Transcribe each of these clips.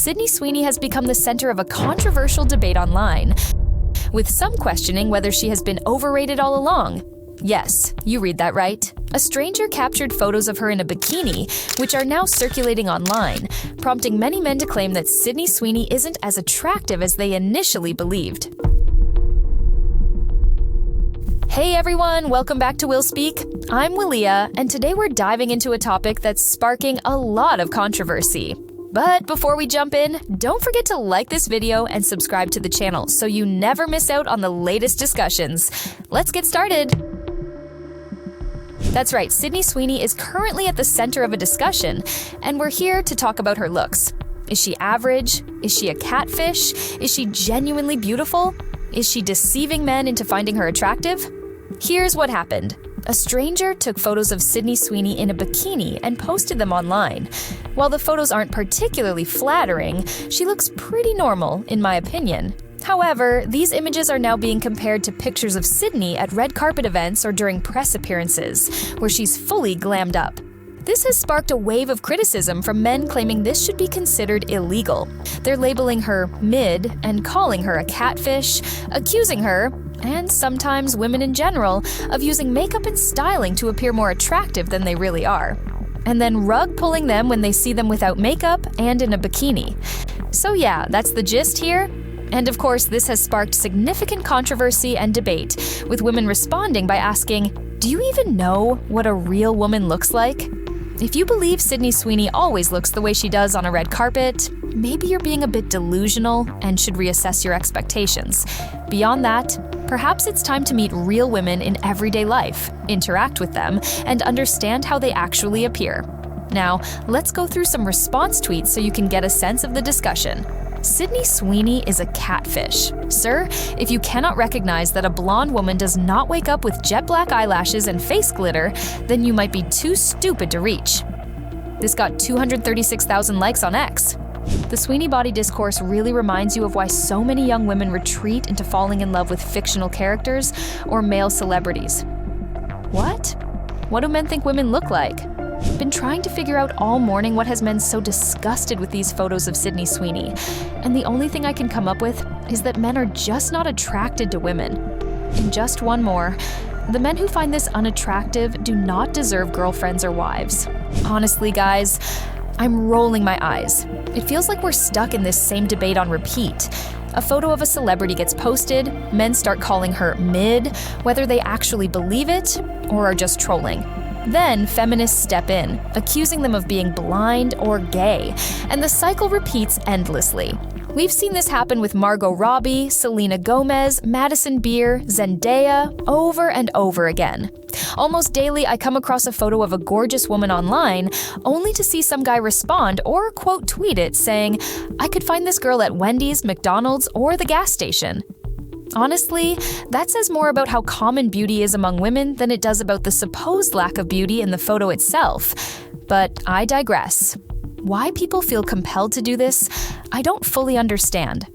Sydney Sweeney has become the center of a controversial debate online, with some questioning whether she has been overrated all along. Yes, you read that right. A stranger captured photos of her in a bikini, which are now circulating online, prompting many men to claim that Sydney Sweeney isn't as attractive as they initially believed. Hey everyone, welcome back to Will Speak. I'm Willia, and today we're diving into a topic that's sparking a lot of controversy. But before we jump in, don't forget to like this video and subscribe to the channel so you never miss out on the latest discussions. Let's get started. That's right, Sydney Sweeney is currently at the center of a discussion, and we're here to talk about her looks. Is she average? Is she a catfish? Is she genuinely beautiful? Is she deceiving men into finding her attractive? Here's what happened. A stranger took photos of Sydney Sweeney in a bikini and posted them online. While the photos aren't particularly flattering, she looks pretty normal, in my opinion. However, these images are now being compared to pictures of Sydney at red carpet events or during press appearances, where she's fully glammed up. This has sparked a wave of criticism from men claiming this should be considered illegal. They're labeling her mid and calling her a catfish, accusing her, and sometimes women in general, of using makeup and styling to appear more attractive than they really are. And then rug pulling them when they see them without makeup and in a bikini. So yeah, that's the gist here. And of course, this has sparked significant controversy and debate, with women responding by asking, do you even know what a real woman looks like? If you believe Sydney Sweeney always looks the way she does on a red carpet, maybe you're being a bit delusional and should reassess your expectations. Beyond that, perhaps it's time to meet real women in everyday life, interact with them, and understand how they actually appear. Now, let's go through some response tweets so you can get a sense of the discussion. Sydney Sweeney is a catfish. Sir, if you cannot recognize that a blonde woman does not wake up with jet black eyelashes and face glitter, then you might be too stupid to reach. This got 236,000 likes on X. The Sweeney body discourse really reminds you of why so many young women retreat into falling in love with fictional characters or male celebrities. What? What do men think women look like? Been trying to figure out all morning what has men so disgusted with these photos of Sydney Sweeney, and the only thing I can come up with is that men are just not attracted to women. And just one more, the men who find this unattractive do not deserve girlfriends or wives. Honestly, guys, I'm rolling my eyes. It feels like we're stuck in this same debate on repeat. A photo of a celebrity gets posted, men start calling her mid, whether they actually believe it or are just trolling. Then feminists step in, accusing them of being blind or gay, and the cycle repeats endlessly. We've seen this happen with Margot Robbie, Selena Gomez, Madison Beer, Zendaya, over and over again. Almost daily, I come across a photo of a gorgeous woman online, only to see some guy respond or quote tweet it saying, "I could find this girl at Wendy's, McDonald's, or the gas station." Honestly, that says more about how common beauty is among women than it does about the supposed lack of beauty in the photo itself. But I digress. Why people feel compelled to do this, I don't fully understand.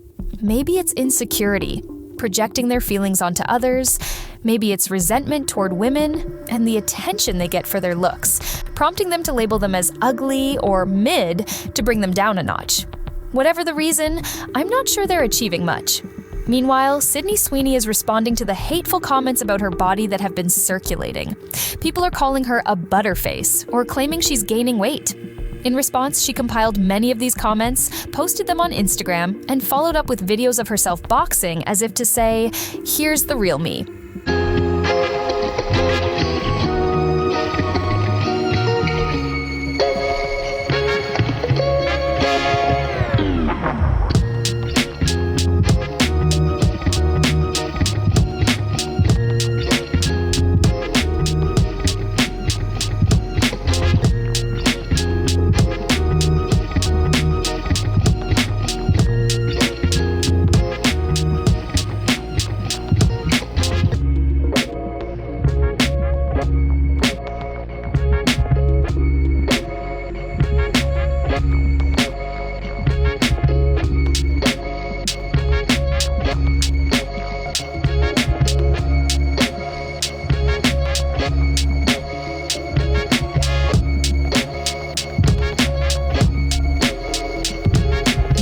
Maybe it's insecurity, projecting their feelings onto others. Maybe it's resentment toward women and the attention they get for their looks, prompting them to label them as ugly or mid to bring them down a notch. Whatever the reason, I'm not sure they're achieving much. Meanwhile, Sydney Sweeney is responding to the hateful comments about her body that have been circulating. People are calling her a butterface or claiming she's gaining weight. In response, she compiled many of these comments, posted them on Instagram, and followed up with videos of herself boxing as if to say, "Here's the real me."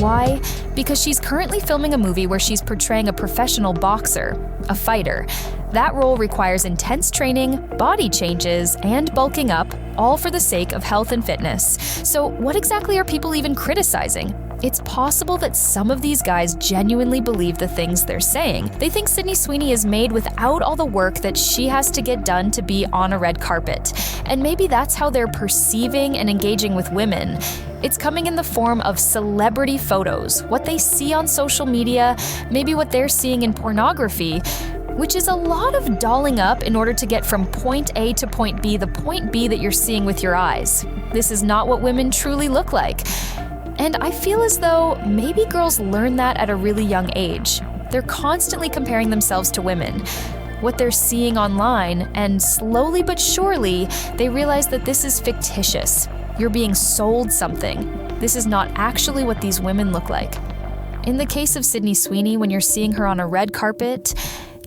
Why? Because she's currently filming a movie where she's portraying a professional boxer, a fighter. That role requires intense training, body changes, and bulking up, all for the sake of health and fitness. So what exactly are people even criticizing? It's possible that some of these guys genuinely believe the things they're saying. They think Sydney Sweeney is made without all the work that she has to get done to be on a red carpet. And maybe that's how they're perceiving and engaging with women. It's coming in the form of celebrity photos, what they see on social media, maybe what they're seeing in pornography, which is a lot of dolling up in order to get from point A to point B, the point B that you're seeing with your eyes. This is not what women truly look like. And I feel as though maybe girls learn that at a really young age. They're constantly comparing themselves to women, what they're seeing online, and slowly but surely, they realize that this is fictitious. You're being sold something. This is not actually what these women look like. In the case of Sydney Sweeney, when you're seeing her on a red carpet,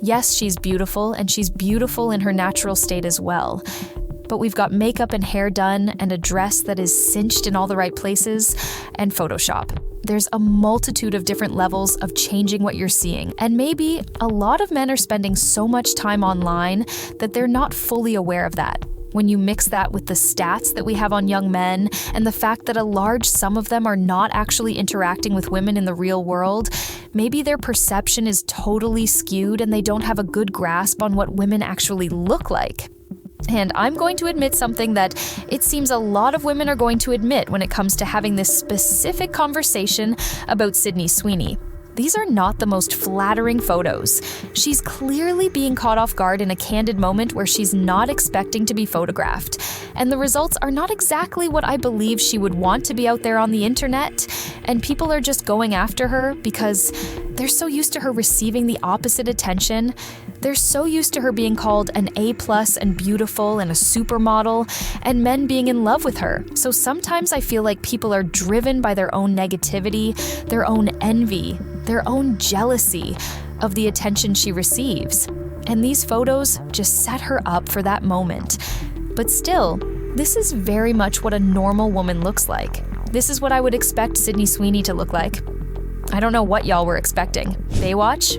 yes, she's beautiful, and she's beautiful in her natural state as well. But we've got makeup and hair done, and a dress that is cinched in all the right places, and Photoshop. There's a multitude of different levels of changing what you're seeing. And maybe a lot of men are spending so much time online that they're not fully aware of that. When you mix that with the stats that we have on young men and the fact that a large sum of them are not actually interacting with women in the real world, maybe their perception is totally skewed and they don't have a good grasp on what women actually look like. And I'm going to admit something that it seems a lot of women are going to admit when it comes to having this specific conversation about Sydney Sweeney. These are not the most flattering photos. She's clearly being caught off guard in a candid moment where she's not expecting to be photographed. And the results are not exactly what I believe she would want to be out there on the internet. And people are just going after her because they're so used to her receiving the opposite attention. They're so used to her being called an A+ and beautiful and a supermodel, and men being in love with her. So sometimes I feel like people are driven by their own negativity, their own envy, their own jealousy of the attention she receives. And these photos just set her up for that moment. But still, this is very much what a normal woman looks like. This is what I would expect Sydney Sweeney to look like. I don't know what y'all were expecting. Baywatch?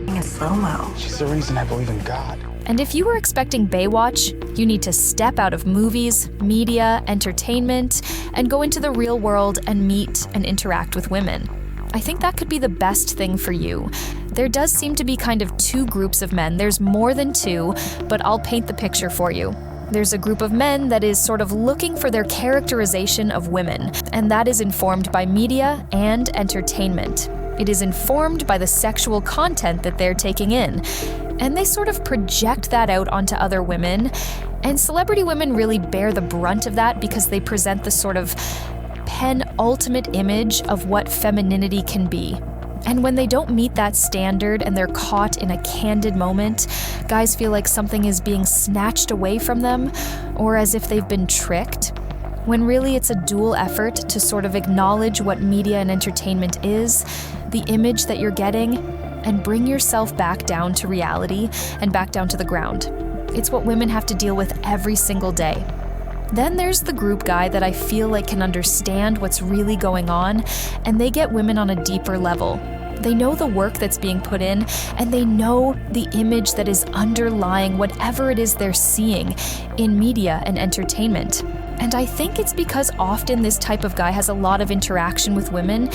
In slow-mo. She's the reason I believe in God. And if you were expecting Baywatch, you need to step out of movies, media, entertainment, and go into the real world and meet and interact with women. I think that could be the best thing for you. There does seem to be kind of two groups of men. There's more than two, but I'll paint the picture for you. There's a group of men that is sort of looking for their characterization of women, and that is informed by media and entertainment. It is informed by the sexual content that they're taking in, and they sort of project that out onto other women, and celebrity women really bear the brunt of that because they present the sort of penultimate image of what femininity can be. And when they don't meet that standard and they're caught in a candid moment, guys feel like something is being snatched away from them, or as if they've been tricked, when really it's a dual effort to sort of acknowledge what media and entertainment is, the image that you're getting, and bring yourself back down to reality and back down to the ground. It's what women have to deal with every single day. Then there's the group guy that I feel like can understand what's really going on, and they get women on a deeper level. They know the work that's being put in, and they know the image that is underlying whatever it is they're seeing in media and entertainment. And I think it's because often this type of guy has a lot of interaction with women.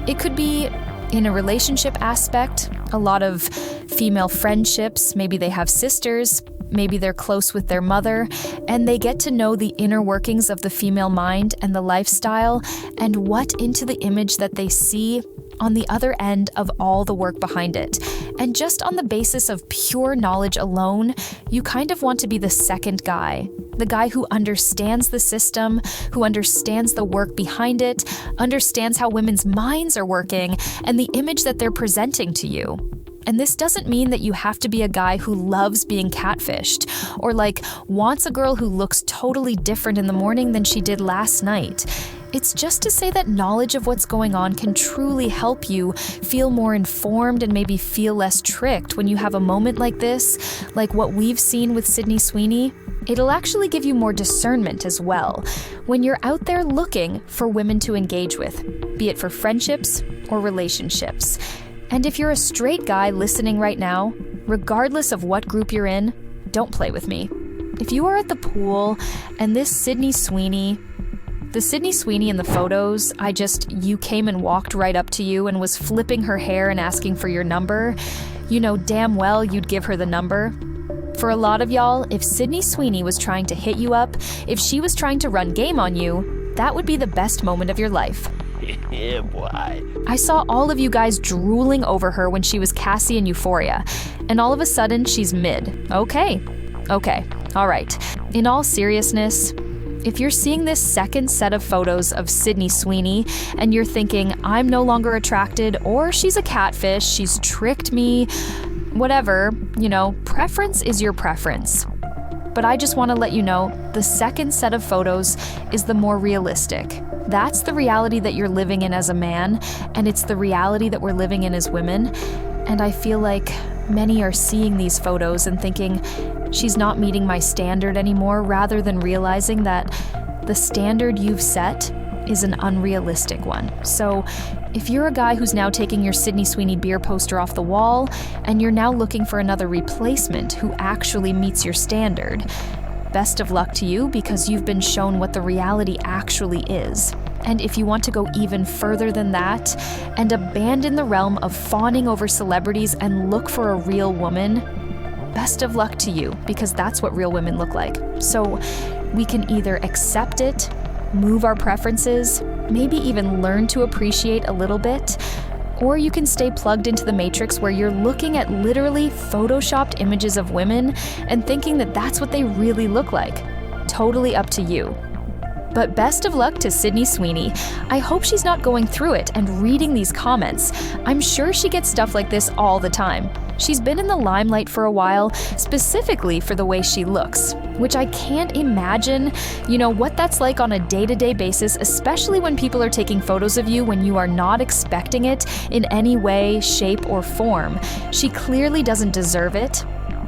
It could be in a relationship aspect, a lot of female friendships, maybe they have sisters, maybe they're close with their mother, and they get to know the inner workings of the female mind and the lifestyle and what into the image that they see on the other end of all the work behind it. And just on the basis of pure knowledge alone, you kind of want to be the second guy. The guy who understands the system, who understands the work behind it, understands how women's minds are working, and the image that they're presenting to you. And this doesn't mean that you have to be a guy who loves being catfished, or like wants a girl who looks totally different in the morning than she did last night. It's just to say that knowledge of what's going on can truly help you feel more informed and maybe feel less tricked when you have a moment like this, like what we've seen with Sydney Sweeney. It'll actually give you more discernment as well when you're out there looking for women to engage with. be it for friendships or relationships. And if you're a straight guy listening right now, regardless of what group you're in, don't play with me. If you are at the pool and the Sydney Sweeney in the photos, you came and walked right up to you and was flipping her hair and asking for your number, you know damn well you'd give her the number. For a lot of y'all, if Sydney Sweeney was trying to hit you up, if she was trying to run game on you, that would be the best moment of your life. Yeah, boy. I saw all of you guys drooling over her when she was Cassie in Euphoria, and all of a sudden she's mid. Okay, all right. In all seriousness, if you're seeing this second set of photos of Sydney Sweeney and you're thinking, I'm no longer attracted, or she's a catfish, she's tricked me, whatever, preference is your preference. But I just want to let you know, the second set of photos is the more realistic. That's the reality that you're living in as a man, and it's the reality that we're living in as women. And I feel like many are seeing these photos and thinking, she's not meeting my standard anymore, rather than realizing that the standard you've set is an unrealistic one. So if you're a guy who's now taking your Sydney Sweeney beer poster off the wall, and you're now looking for another replacement who actually meets your standard, best of luck to you, because you've been shown what the reality actually is. And if you want to go even further than that and abandon the realm of fawning over celebrities and look for a real woman, best of luck to you, because that's what real women look like. So we can either accept it, move our preferences, maybe even learn to appreciate a little bit, or you can stay plugged into the matrix where you're looking at literally photoshopped images of women and thinking that that's what they really look like. Totally up to you. But best of luck to Sydney Sweeney. I hope she's not going through it and reading these comments. I'm sure she gets stuff like this all the time. She's been in the limelight for a while, specifically for the way she looks, which I can't imagine, what that's like on a day-to-day basis, especially when people are taking photos of you when you are not expecting it in any way, shape, or form. She clearly doesn't deserve it.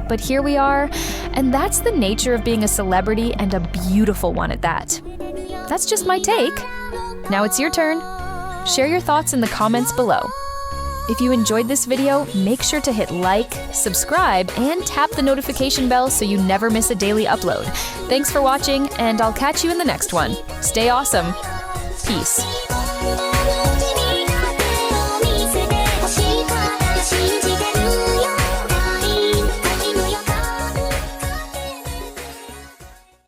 But here we are, and that's the nature of being a celebrity, and a beautiful one at that. That's just my take. Now it's your turn. Share your thoughts in the comments below. If you enjoyed this video, make sure to hit like, subscribe, and tap the notification bell so you never miss a daily upload. Thanks for watching, and I'll catch you in the next one. Stay awesome. Peace.